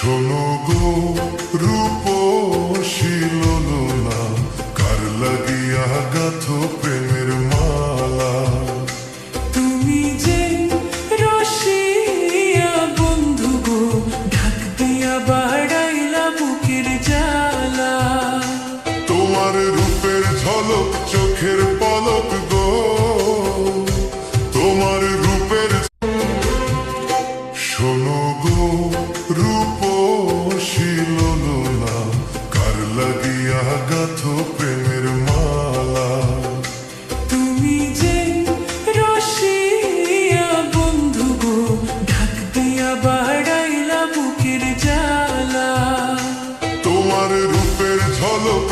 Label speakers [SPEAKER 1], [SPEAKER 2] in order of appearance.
[SPEAKER 1] শোনো গো রূপসী লোলনা, কার লাগিয়া গাথো প্রেমের মালা।
[SPEAKER 2] তুমি যে রসিয়া বন্ধু গো, ঢাক দিয়া বাড়াইলা বুকের জ্বালা।
[SPEAKER 1] তোমার রূপের ঝলক চোখের পলক গো, তোমার রূপের। শোনো গো রূপসী লোলনা, কার লাগিয়া গাথো প্রেমের মালা।
[SPEAKER 2] তুমি যে রসিয়া বন্ধু গো, ঢাক দিয়া বাড়াইলা বুকের জ্বালা।
[SPEAKER 1] তোমার রূপের ঝলক